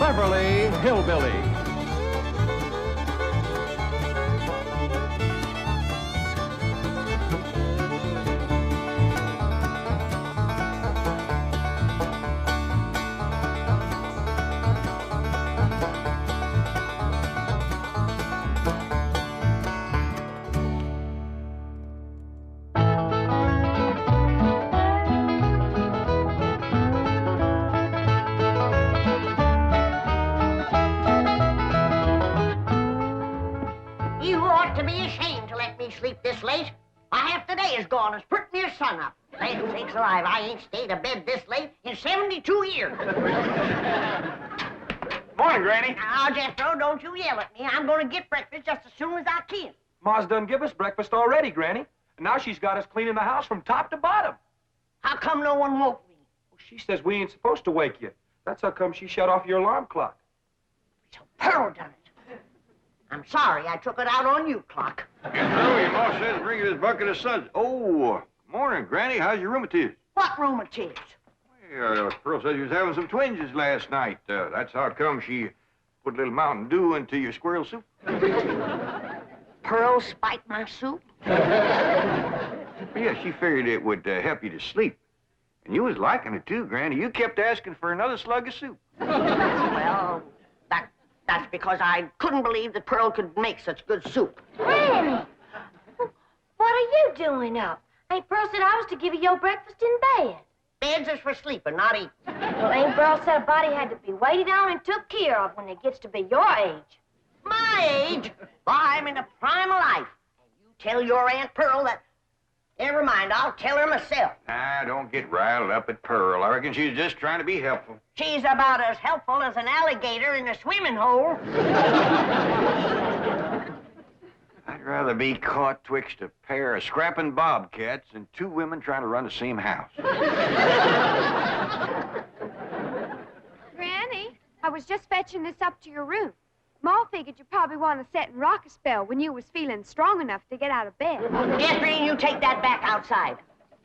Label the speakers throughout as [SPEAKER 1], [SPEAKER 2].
[SPEAKER 1] Beverly Hillbillies.
[SPEAKER 2] Sleep this late. My half the day is gone. It's pretty near sunup. Land sakes alive, I ain't stayed abed this late in 72 years.
[SPEAKER 3] Morning, Granny.
[SPEAKER 2] Now, Jethro, don't you yell at me. I'm going to get breakfast just as soon as I can.
[SPEAKER 3] Ma's done give us breakfast already, Granny. And now she's got us cleaning the house from top to bottom.
[SPEAKER 2] How come no one woke me?
[SPEAKER 3] Well, she says we ain't supposed to wake you. That's how come she shut off your alarm clock.
[SPEAKER 2] So Pearl done it. I'm sorry I took it out on you, Clock.
[SPEAKER 4] Get through. Your ma says bring you this bucket of suds. Oh, morning, Granny. How's your rheumatiz?
[SPEAKER 2] What rheumatiz?
[SPEAKER 4] Well, Pearl said you was having some twinges last night. That's how come she put a little Mountain Dew into your squirrel soup.
[SPEAKER 2] Pearl spiked my soup?
[SPEAKER 4] Yeah, she figured it would help you to sleep. And you was liking it, too, Granny. You kept asking for another slug of soup.
[SPEAKER 2] Well, that's because I couldn't believe that Pearl could make such good soup.
[SPEAKER 5] Granny, what are you doing up? Ain't Pearl said I was to give you your breakfast in bed.
[SPEAKER 2] Beds is for sleeping, not eating.
[SPEAKER 5] Well, ain't Pearl said a body had to be waited on and took care of when it gets to be your age?
[SPEAKER 2] My age? Well, I'm in the prime of life. And you tell your Aunt Pearl that... Never mind, I'll tell her myself.
[SPEAKER 4] Nah, don't get riled up at Pearl. I reckon she's just trying to be helpful.
[SPEAKER 2] She's about as helpful as an alligator in a swimming hole.
[SPEAKER 4] I'd rather be caught twixt a pair of scrapping bobcats than two women trying to run the same house.
[SPEAKER 6] Granny, I was just fetching this up to your room. Ma figured you probably want to sit and rock a spell when you was feeling strong enough to get out of bed.
[SPEAKER 2] Jethrine, you take that back outside.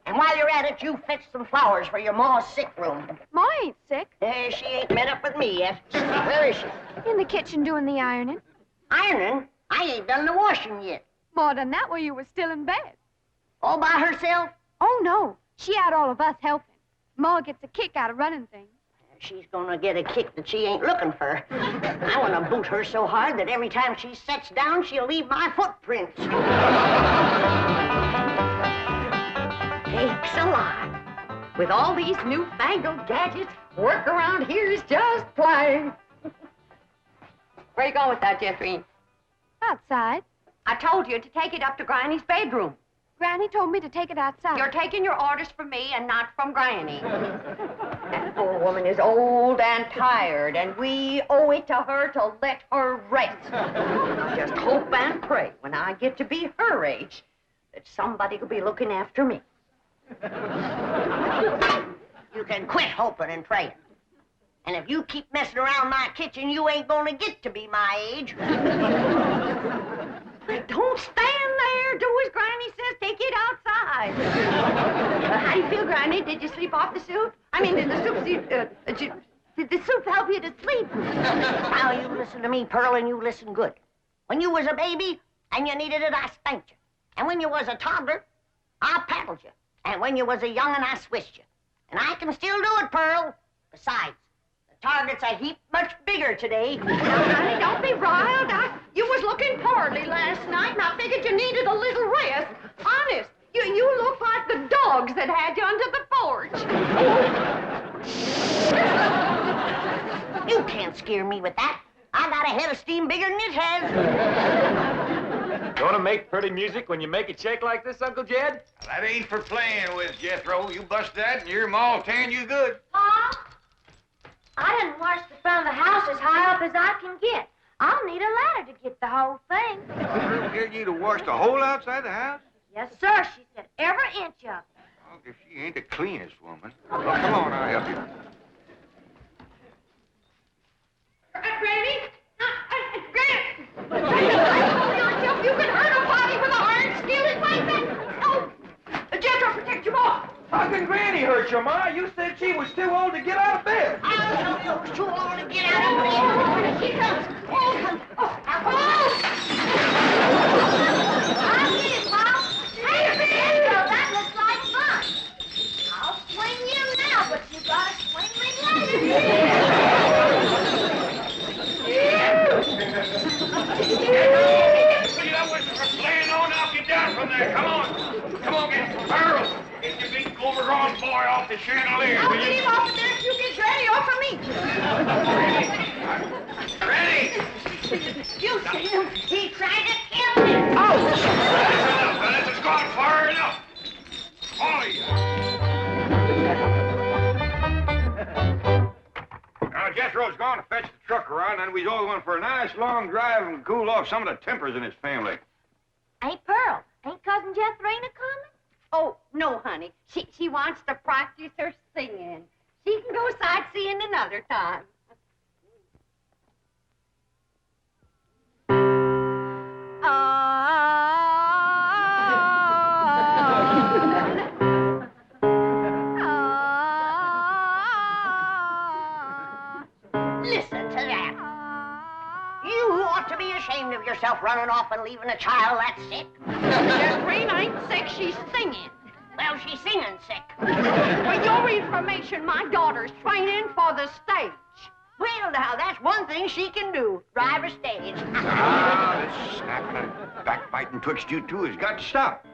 [SPEAKER 2] And while you're at it, you fetch some flowers for your ma's sick room.
[SPEAKER 6] Ma ain't sick.
[SPEAKER 2] She ain't met up with me yet. Where is she?
[SPEAKER 6] In the kitchen doing the ironing.
[SPEAKER 2] Ironing? I ain't done the washing yet.
[SPEAKER 6] Ma done that while you was still in bed.
[SPEAKER 2] All by herself?
[SPEAKER 6] Oh, no. She had all of us helping. Ma gets a kick out of running things.
[SPEAKER 2] She's gonna get a kick that she ain't looking for. I wanna boot her so hard that every time she sits down, she'll leave my footprints. Sakes alive. With all these newfangled gadgets, work around here is just plain.
[SPEAKER 7] Where you going with that, Jethrine?
[SPEAKER 6] Outside.
[SPEAKER 7] I told you to take it up to Granny's bedroom.
[SPEAKER 6] Granny told me to take it outside.
[SPEAKER 7] You're taking your orders from me and not from Granny. That poor woman is old and tired, and we owe it to her to let her rest. I just hope and pray when I get to be her age that somebody will be looking after me.
[SPEAKER 2] You can quit hoping and praying. And if you keep messing around my kitchen, you ain't gonna get to be my age.
[SPEAKER 7] But don't stand there. Do as Granny says. Take it outside. How do you feel, Granny? Did you sleep off the soup? I mean, did the soup help you to sleep?
[SPEAKER 2] Now, you listen to me, Pearl, and you listen good. When you was a baby and you needed it, I spanked you. And when you was a toddler, I paddled you. And when you was a young'un, I swished you. And I can still do it, Pearl. Besides, the target's a heap much bigger today.
[SPEAKER 7] Now, Granny, don't be riled. You was looking poorly last night, and I figured you needed a little rest. Honest, you look like the dogs that had you under the porch.
[SPEAKER 2] You can't scare me with that. I got a head of steam bigger than it has.
[SPEAKER 3] Gonna make pretty music when you make it shake like this, Uncle Jed?
[SPEAKER 4] That ain't for playing with, Jethro. You bust that and your ma'll tan you good.
[SPEAKER 5] Ma, I didn't wash the front of the house as high up as I can get. I'll need a ladder to get the whole thing.
[SPEAKER 4] Pearl get you to wash the whole outside the house?
[SPEAKER 5] Yes, sir. She said every inch of it.
[SPEAKER 4] Well, if she ain't the cleanest woman. Well, come on, I'll help you.
[SPEAKER 7] Granny? Granny! You can hurt a body with an iron skillet like that? Oh! Jethro, protect your ball!
[SPEAKER 3] How can Granny hurt you, Ma? You said she was too old to get out of bed.
[SPEAKER 2] I told you it was too old to get out of bed.
[SPEAKER 4] boy off the chandelier.
[SPEAKER 7] I'll get him off of there if you get Granny off of me.
[SPEAKER 4] Granny!
[SPEAKER 2] You see him? He tried to kill me.
[SPEAKER 4] That's enough. This has gone far enough. All of you. Now, Jethro's gone to fetch the truck around, and we's all going for a nice long drive and cool off some of the tempers in his family.
[SPEAKER 5] Ain't Pearl? Ain't Cousin Jethrine coming?
[SPEAKER 7] Oh, no, honey. She wants to practice her singing. She can go sightseeing another time.
[SPEAKER 2] Listen to that. You ought to be ashamed of yourself running off and leaving a child that sick.
[SPEAKER 7] Jethrine ain't sick, she's singing.
[SPEAKER 2] Well, she's singing sick.
[SPEAKER 7] For your information, my daughter's training for the stage.
[SPEAKER 2] Well, now, that's one thing she can do, drive a stage.
[SPEAKER 4] This snapping and backbiting twixt you two has got to stop.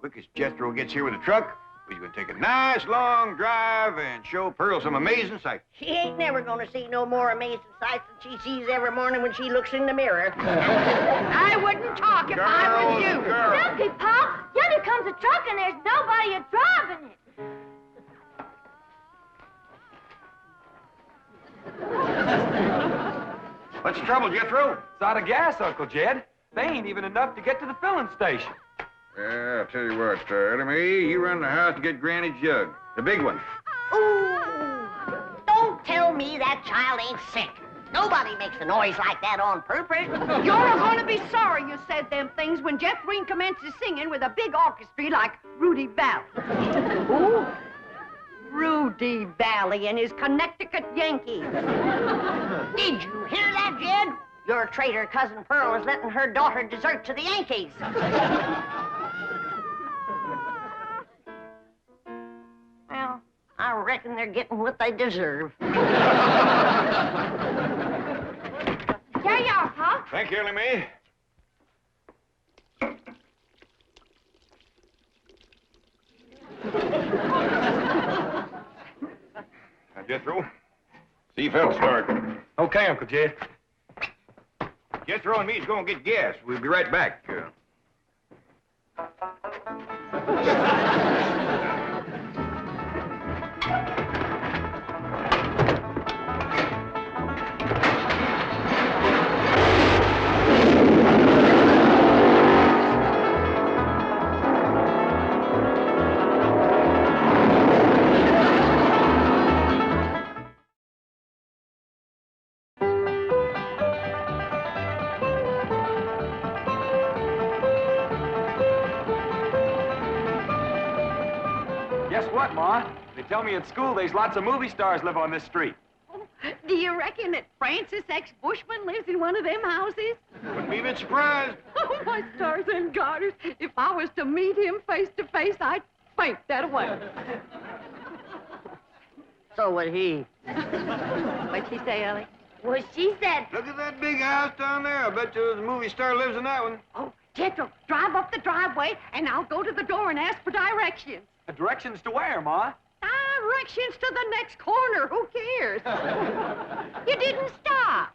[SPEAKER 4] Quick as Jethro gets here with the truck, we're going to take a nice long drive and show Pearl some amazing sights.
[SPEAKER 2] She ain't never gonna see no more amazing sights than she sees every morning when she looks in the mirror.
[SPEAKER 7] I wouldn't talk if I was you.
[SPEAKER 5] Looky, Pop. Yonder comes a truck and there's nobody a-driving it.
[SPEAKER 4] What's the trouble, Jethro?
[SPEAKER 3] It's out of gas, Uncle Jed. They ain't even enough to get to the filling station.
[SPEAKER 4] Yeah, I'll tell you what, Elly, you run the house to get Granny's jug. The big one.
[SPEAKER 2] Ooh, don't tell me that child ain't sick. Nobody makes a noise like that on purpose.
[SPEAKER 7] You're going to be sorry you said them things when Jethrine commences singing with a big orchestra like Rudy Valley. Who? Rudy Valley and his Connecticut Yankees.
[SPEAKER 2] Did you hear that, Jed? Your traitor cousin Pearl is letting her daughter desert to the Yankees. Well, I reckon they're getting what they deserve.
[SPEAKER 5] Here you are, Pop.
[SPEAKER 4] Thank you, Elly. Now, Jethro, see you fellas start.
[SPEAKER 3] Okay, Uncle Jed.
[SPEAKER 4] Jethro and me's going to get gas. We'll be right back.
[SPEAKER 3] Guess what, Ma? They tell me at school there's lots of movie stars live on this street.
[SPEAKER 7] Do you reckon that Francis X. Bushman lives in one of them houses?
[SPEAKER 4] Wouldn't be a bit surprised.
[SPEAKER 7] Oh, my stars and garters. If I was to meet him face to face, I'd faint that away.
[SPEAKER 2] So would he.
[SPEAKER 7] What'd she say, Elly?
[SPEAKER 5] Well, she said,
[SPEAKER 4] Look at that big house down there. I bet you the movie star lives in that one.
[SPEAKER 7] Oh, Jethro, drive up the driveway, and I'll go to the door and ask for directions.
[SPEAKER 3] Directions to where, Ma?
[SPEAKER 7] Directions to the next corner. Who cares? You didn't stop.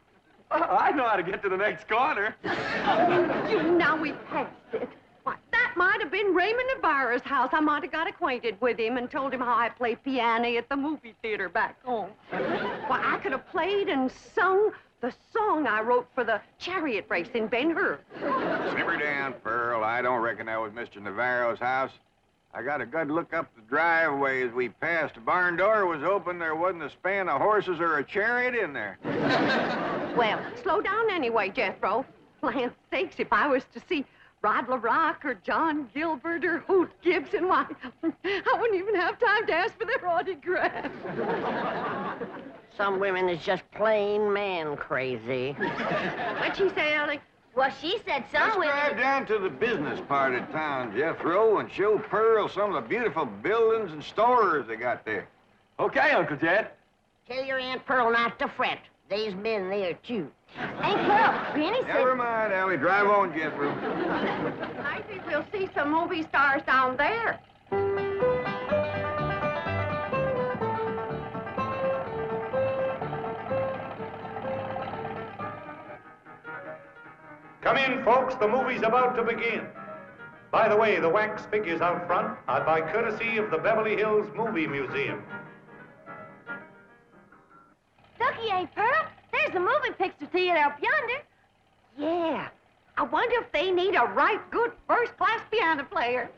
[SPEAKER 3] I know how to get to the next corner.
[SPEAKER 7] Now we passed it. Why, that might have been Raymond Navarro's house. I might have got acquainted with him and told him how I play piano at the movie theater back home. Why, I could have played and sung the song I wrote for the chariot race in Ben-Hur.
[SPEAKER 4] Simmer down, Pearl. I don't reckon that was Mr. Navarro's house. I got a good look up the driveway as we passed. The barn door was open. There wasn't a span of horses or a chariot in there.
[SPEAKER 7] Well, slow down anyway, Jethro. Land's sakes, if I was to see Rod LaRock or John Gilbert or Hoot Gibson, why, I wouldn't even have time to ask for their autograph.
[SPEAKER 2] Some women is just plain man crazy.
[SPEAKER 7] What'd she say, Elly?
[SPEAKER 5] well, she said
[SPEAKER 4] Let's
[SPEAKER 5] some
[SPEAKER 4] drive
[SPEAKER 5] women...
[SPEAKER 4] down to the business part of town, Jethro, and show Pearl some of the beautiful buildings and stores they got there.
[SPEAKER 3] Okay, Uncle Jed.
[SPEAKER 2] Tell your Aunt Pearl not to fret. There's men there, too.
[SPEAKER 5] Ain't Pearl, Granny said...
[SPEAKER 4] Never mind, Elly. Drive on, Jethro.
[SPEAKER 7] I think we'll see some movie stars down there.
[SPEAKER 8] Come in, folks. The movie's about to begin. By the way, the wax figures out front are by courtesy of the Beverly Hills Movie Museum.
[SPEAKER 5] Looky, ain't Pearl? There's the movie picture theater up yonder.
[SPEAKER 7] Yeah. I wonder if they need a right good first-class piano player.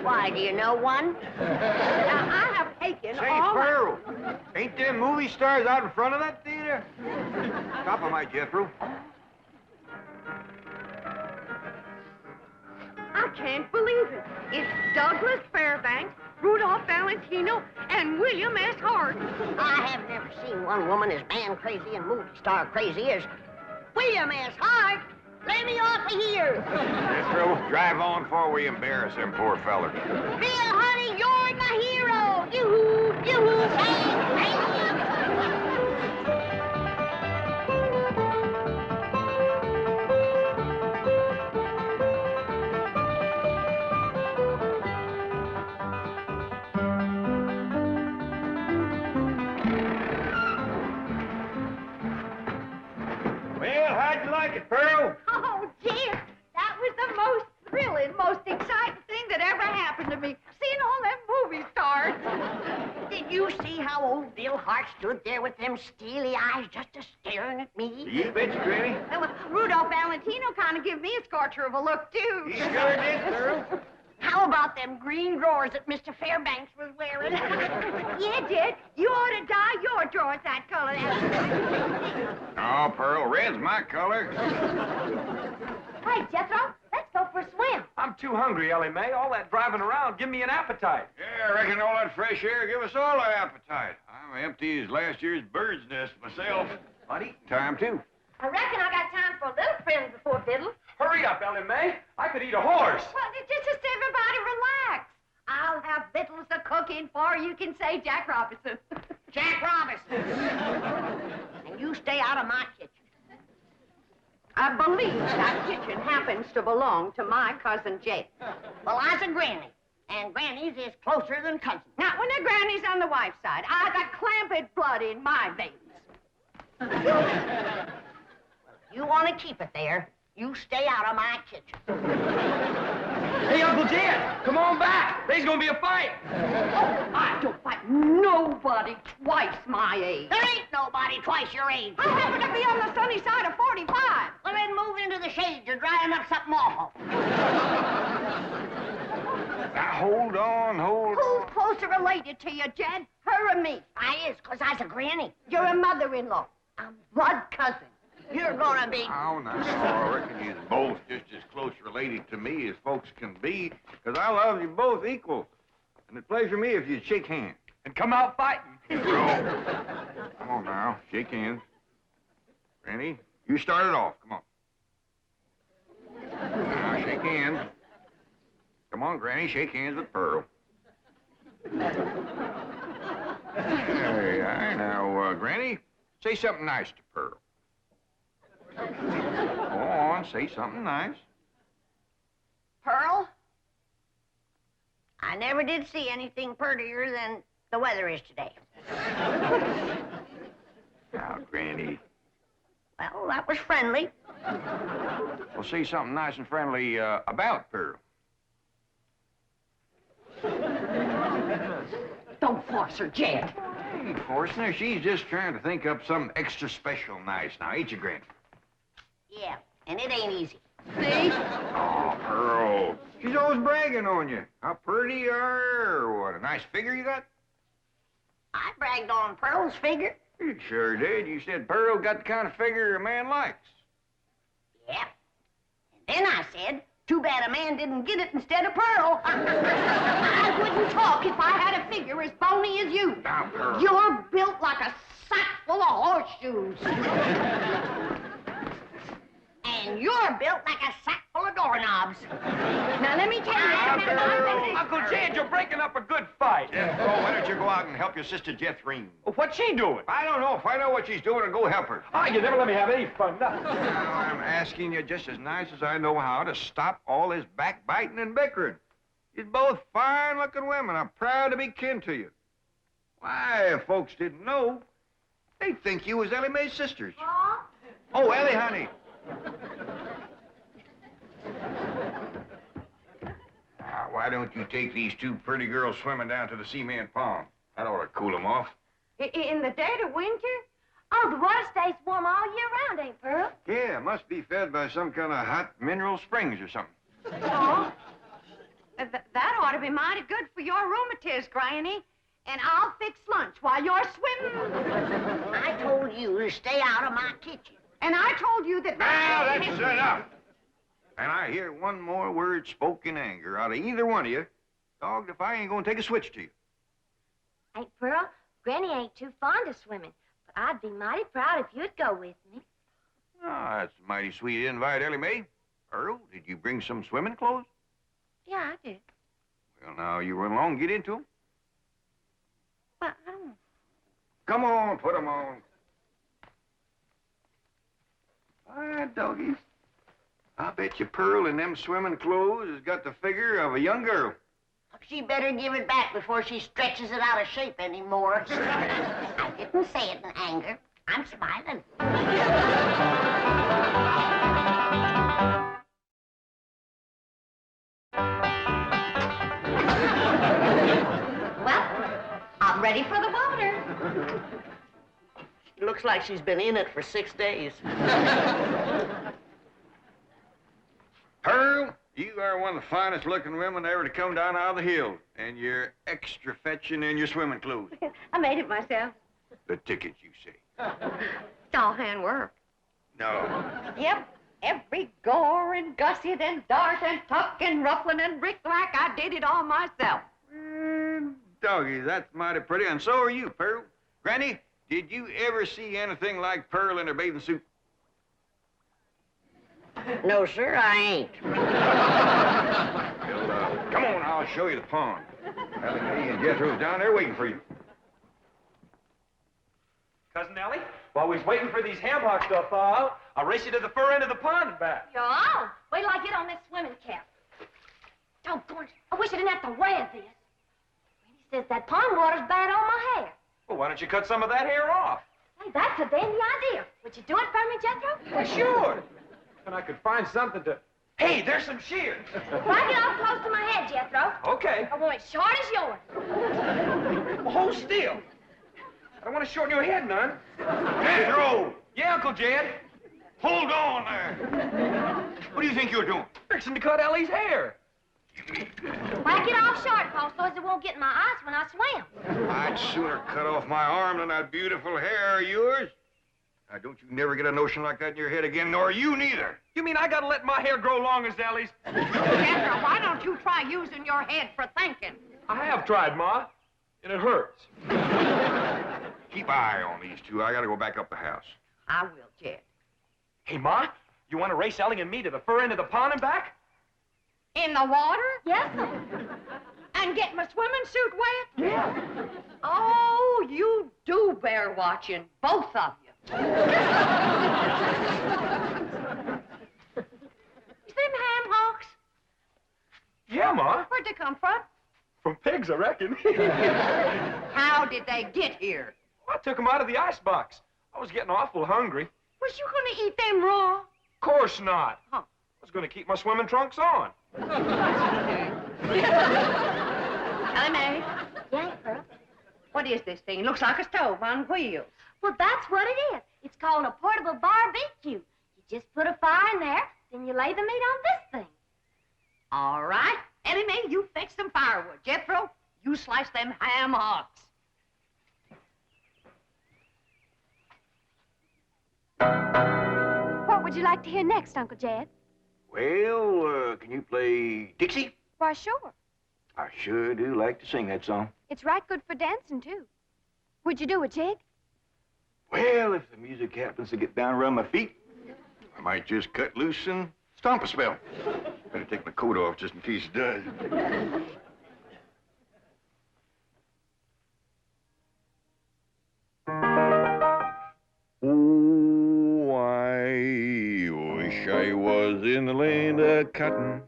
[SPEAKER 2] Why, do you know one?
[SPEAKER 7] Now, I have taken
[SPEAKER 4] Say,
[SPEAKER 7] all...
[SPEAKER 4] Pearl, ain't them movie stars out in front of that theater? Stop 'em, my Jethro.
[SPEAKER 7] I can't believe it. It's Douglas Fairbanks, Rudolph Valentino, and William S. Hart.
[SPEAKER 2] I have never seen one woman as man crazy and movie star crazy as William S. Hart. Lay me off of here.
[SPEAKER 4] Jethro, drive on before we embarrass them poor fellers.
[SPEAKER 2] Bill, honey, you're my hero. Yoo-hoo, yoo-hoo, bang, bang.
[SPEAKER 4] Well, how'd you like it, Pearl?
[SPEAKER 7] Oh, dear. That was the most thrilling, most exciting thing that ever happened to me. Seeing all them movie stars.
[SPEAKER 2] Did you see how old Bill Hart stood there with them steely eyes just a-staring at me?
[SPEAKER 4] You betcha, Granny.
[SPEAKER 7] Well, Rudolph Valentino kind of gave me a scorcher of a look, too.
[SPEAKER 4] He sure did, Pearl.
[SPEAKER 2] How about them green drawers that Mr. Fairbanks was wearing?
[SPEAKER 7] Yeah, Dad. You ought to dye your drawers that color.
[SPEAKER 4] Oh, Pearl, red's my color.
[SPEAKER 5] Hey, Jethro, let's go for a swim.
[SPEAKER 3] I'm too hungry, Elly May. All that driving around, give me an appetite.
[SPEAKER 4] Yeah, I reckon all that fresh air give us all an appetite. I'm empty as last year's bird's nest myself. About eating time, too.
[SPEAKER 5] I reckon I got time for a little friend before Biddle.
[SPEAKER 3] Hurry up, Elly May. I could eat a horse.
[SPEAKER 7] Well, just everybody relax. I'll have victuals to cook in for you can say Jack Robinson.
[SPEAKER 2] Jack Robinson. And you stay out of my kitchen.
[SPEAKER 7] I believe that kitchen happens to belong to my cousin Jake.
[SPEAKER 2] Well, I's a granny, and grannies is closer than cousins.
[SPEAKER 7] Not when the granny's on the wife's side. I got Clampett blood in my veins.
[SPEAKER 2] You want to keep it there, you stay out of my kitchen.
[SPEAKER 3] Hey, Uncle Jed, come on back. There's gonna be a fight.
[SPEAKER 7] Oh, I don't fight nobody twice my age.
[SPEAKER 2] There ain't nobody twice your age.
[SPEAKER 7] I happen to be on the sunny side of 45.
[SPEAKER 2] Well, then move into the shade. You're drying up something awful.
[SPEAKER 4] Now, hold on.
[SPEAKER 7] Who's closer related to you, Jed? Her or me?
[SPEAKER 2] I is, 'cause I's a granny.
[SPEAKER 7] You're a mother-in-law. I'm blood cousin.
[SPEAKER 2] You're gonna be...
[SPEAKER 4] Oh, no, I reckon you're both just as close related to me as folks can be, 'cause I love you both equal. And it'd pleasure me if you'd shake hands.
[SPEAKER 3] And come out fighting.
[SPEAKER 4] Come on now, shake hands. Granny, you start it off. Come on. Now, shake hands. Come on, Granny, shake hands with Pearl. Hey, now, Granny, say something nice to Pearl. Go on, say something nice.
[SPEAKER 2] Pearl? I never did see anything prettier than the weather is today.
[SPEAKER 4] Now, Granny.
[SPEAKER 2] Well, that was friendly.
[SPEAKER 4] Well, say something nice and friendly about Pearl.
[SPEAKER 7] Don't force her, Jed.
[SPEAKER 4] Hey, forcing her. She's just trying to think up something extra special nice. Now, ain't you, Granny?
[SPEAKER 2] Yeah, and it ain't easy.
[SPEAKER 7] See?
[SPEAKER 4] Oh, Pearl. She's always bragging on you. How pretty you are, or what a nice figure you got.
[SPEAKER 2] I bragged on Pearl's figure.
[SPEAKER 4] You sure did. You said Pearl got the kind of figure a man likes.
[SPEAKER 2] Yep. And then I said, too bad a man didn't get it instead of Pearl. I wouldn't talk if I had a figure as bony as you.
[SPEAKER 4] Now, Pearl.
[SPEAKER 2] You're built like a sack full of horseshoes. And you're built like a sack full of doorknobs. Now, let me tell you...
[SPEAKER 3] Uncle Jed, you're breaking up a good fight.
[SPEAKER 4] Oh, why don't you go out and help your sister Jethrine?
[SPEAKER 3] What's she doing?
[SPEAKER 4] I don't know. Find out what she's doing and go help her.
[SPEAKER 3] Ah, you never let me have any fun.
[SPEAKER 4] Now, I'm asking you just as nice as I know how to stop all this backbiting and bickering. You're both fine-looking women. I'm proud to be kin to you. Why, if folks didn't know, they'd think you was Elly Mae's sisters. Oh, Elly, honey. why don't you take these two pretty girls swimming down to the cement pond? That ought to cool them off.
[SPEAKER 5] In the dead of winter? Oh, the water stays warm all year round, ain't Pearl?
[SPEAKER 4] Yeah, must be fed by some kind of hot mineral springs or something.
[SPEAKER 7] Oh, that ought to be mighty good for your rheumatiz, Granny. And I'll fix lunch while you're swimming.
[SPEAKER 2] I told you to stay out of my kitchen.
[SPEAKER 7] And I told you that...
[SPEAKER 4] Now, that's enough. And I hear one more word spoke in anger out of either one of you, dogged if I ain't gonna take a switch to you.
[SPEAKER 5] Ain't Pearl, Granny ain't too fond of swimming, but I'd be mighty proud if you'd go with me.
[SPEAKER 4] Oh, that's a mighty sweet invite, Elly Mae. Earl, did you bring some swimming clothes?
[SPEAKER 5] Yeah, I did.
[SPEAKER 4] Well, now, you run along and get into them.
[SPEAKER 5] But I don't...
[SPEAKER 4] Come on, put them on. All right, doggies. I bet you Pearl in them swimming clothes has got the figure of a young girl.
[SPEAKER 2] She better give it back before she stretches it out of shape anymore. I didn't say it in anger. I'm smiling.
[SPEAKER 7] Well, I'm ready for the water.
[SPEAKER 2] Looks like she's been in it for 6 days.
[SPEAKER 4] Pearl, you are one of the finest looking women ever to come down out of the hill. And you're extra fetching in your swimming clothes.
[SPEAKER 7] I made it myself.
[SPEAKER 4] The ticket, you say?
[SPEAKER 7] It's all handwork.
[SPEAKER 4] No.
[SPEAKER 7] Yep. Every gore and gusset and dart and tuck and ruffling and rick-rack, I did it all myself.
[SPEAKER 4] Doggy, that's mighty pretty, and so are you, Pearl. Granny, did you ever see anything like Pearl in her bathing suit?
[SPEAKER 2] No, sir, I ain't.
[SPEAKER 4] Well, come on, I'll show you the pond. Elly Mae and Jethro's down there waiting for you.
[SPEAKER 3] Cousin Elly, while we was waiting for these ham hocks to thaw out, I'll race you to the fur end of the pond and back.
[SPEAKER 5] You're on. Wait till I get on this swimming cap. Doggone, I wish I didn't have to wear this. He says that pond water's bad on my hair.
[SPEAKER 3] Well, why don't you cut some of that hair off?
[SPEAKER 5] Hey, that's a dandy idea. Would you do it for me, Jethro?
[SPEAKER 3] Why, sure. And I could find something to... Hey, there's some shears.
[SPEAKER 5] Right it off close to my head, Jethro.
[SPEAKER 3] Okay.
[SPEAKER 5] I want it short as yours.
[SPEAKER 3] Well, hold still. I don't want to shorten your head none.
[SPEAKER 4] Jethro!
[SPEAKER 3] Yeah, Uncle Jed.
[SPEAKER 4] Hold on there. What do you think you're doing?
[SPEAKER 3] Fixing to cut Elly's hair.
[SPEAKER 5] Whack it off short, Paul, so as it won't get in my eyes when I swim.
[SPEAKER 4] I'd sooner cut off my arm than that beautiful hair of yours. Now, don't you never get a notion like that in your head again, nor you neither.
[SPEAKER 3] You mean I gotta let my hair grow long as Elly's?
[SPEAKER 7] Jethro, why don't you try using your head for thinking?
[SPEAKER 3] I have tried, Ma, and it hurts.
[SPEAKER 4] Keep eye on these two. I gotta go back up the house.
[SPEAKER 7] I will, Jed.
[SPEAKER 3] Hey, Ma, you want to race Elly and me to the fur end of the pond and back?
[SPEAKER 7] In the water?
[SPEAKER 5] Yes, sir.
[SPEAKER 7] And get my swimming suit wet?
[SPEAKER 3] Yeah.
[SPEAKER 7] Oh, you do bear watching, both of you.
[SPEAKER 5] Is them ham hocks?
[SPEAKER 3] Yeah, Ma.
[SPEAKER 7] Where'd they come from?
[SPEAKER 3] From pigs, I reckon.
[SPEAKER 7] How did they get here?
[SPEAKER 3] I took them out of the icebox. I was getting awful hungry.
[SPEAKER 7] Was you gonna eat them raw?
[SPEAKER 3] Of course not.
[SPEAKER 7] Huh.
[SPEAKER 3] I was going to keep my swimming trunks on.
[SPEAKER 7] Elly Mae,
[SPEAKER 5] Yeah, Pearl.
[SPEAKER 7] what is this thing? It looks like a stove on wheels.
[SPEAKER 5] Well, that's what it is. It's called a portable barbecue. You just put a fire in there, then you lay the meat on this thing.
[SPEAKER 7] All right. Elly Mae, you fetch some firewood. Jethro, you slice them ham hocks.
[SPEAKER 6] What would you like to hear next, Uncle Jed?
[SPEAKER 4] Well, can you play Dixie?
[SPEAKER 6] Why, sure.
[SPEAKER 4] I sure do like to sing that song.
[SPEAKER 6] It's right good for dancing, too. Would you do a jig?
[SPEAKER 4] Well, if the music happens to get down around my feet, I might just cut loose and stomp a spell. Better take my coat off just in case it does. Oh, I wish I was in the land of cotton.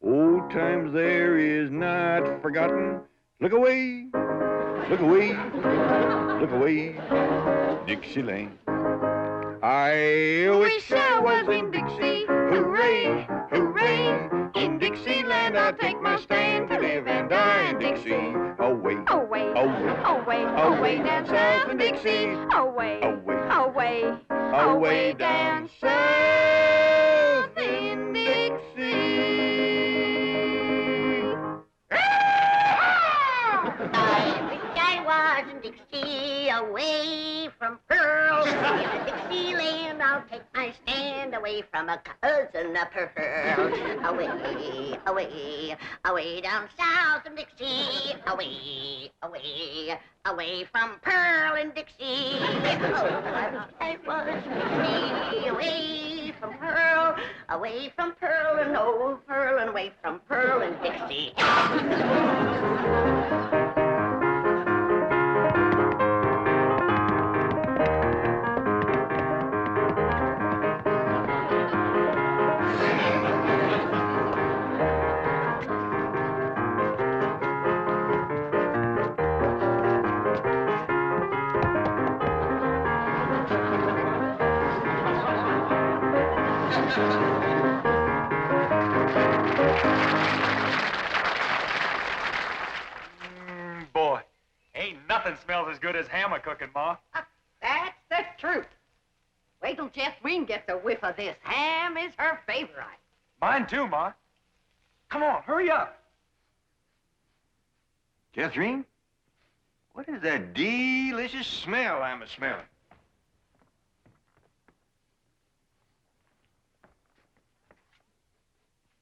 [SPEAKER 4] Old times there is not forgotten. Look away, look away, look away, Dixieland. I wish I was in Dixie. Hooray, hooray. In Dixieland I'll take my stand.
[SPEAKER 6] away, away down south in Dixie. Away, away, away down south in Dixie.
[SPEAKER 2] I was in Dixie, away from Pearl. In Dixieland, I'll take my stand away from a cousin of Pearl. Away, away, away down south in Dixie. Away, away, away from Pearl and Dixie. Oh, I was Dixie, away from Pearl and old Pearl, and away from Pearl and Dixie.
[SPEAKER 3] Boy, ain't nothing smells as good as hammer cooking, Ma.
[SPEAKER 7] That's the truth. Wait till Jethrine gets a whiff of this. Ham is her favorite.
[SPEAKER 3] Mine too, Ma. Come on, hurry up.
[SPEAKER 4] Jethrine? What is that delicious smell I'm a-smelling?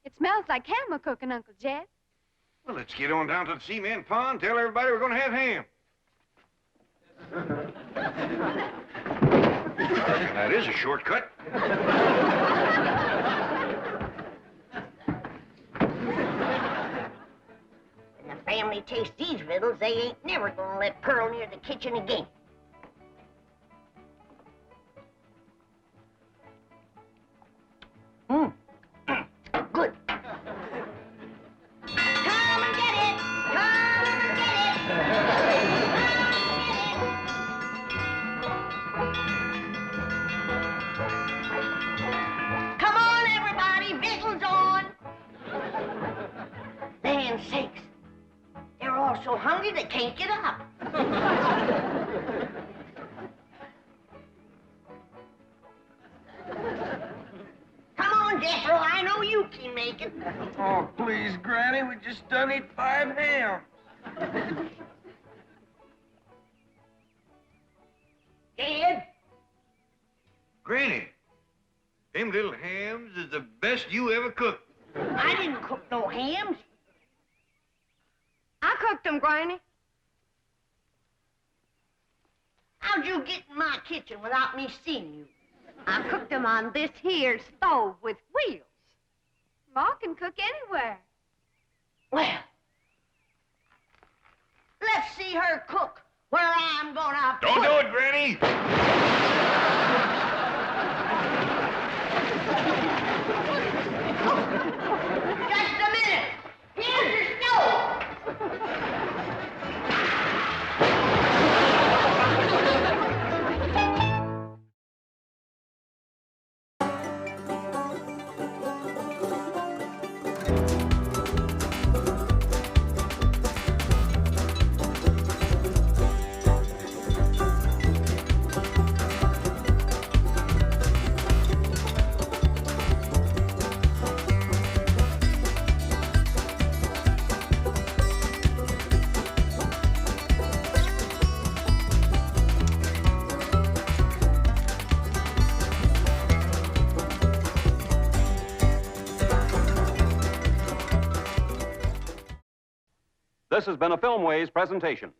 [SPEAKER 6] It smells like hammer cooking, Uncle Jet.
[SPEAKER 4] Well, let's get on down to the cement pond, tell everybody we're going to have ham. That is a shortcut.
[SPEAKER 2] When the family tastes these riddles, they ain't never gonna let Pearl near the kitchen again. Good. Come and get it! Come and get it! Come on, everybody! Victuals on! Land sakes! They're all so hungry they can't get up. Come on, Jethro, I know you can make it.
[SPEAKER 3] Oh, please, Granny, we just done eat 5 hams.
[SPEAKER 2] Dad?
[SPEAKER 4] Granny, them little hams is the best you ever cooked.
[SPEAKER 2] I didn't cook no hams.
[SPEAKER 7] I cooked them, Granny.
[SPEAKER 2] How'd you get in my kitchen without me seeing you?
[SPEAKER 7] I cooked them on this here stove with wheels.
[SPEAKER 6] Ma can cook anywhere.
[SPEAKER 2] Well, let's see her cook where I'm gonna
[SPEAKER 4] Don't do it, Granny!
[SPEAKER 2] Just a minute. Here's your stove.
[SPEAKER 1] This has been a Filmways presentation.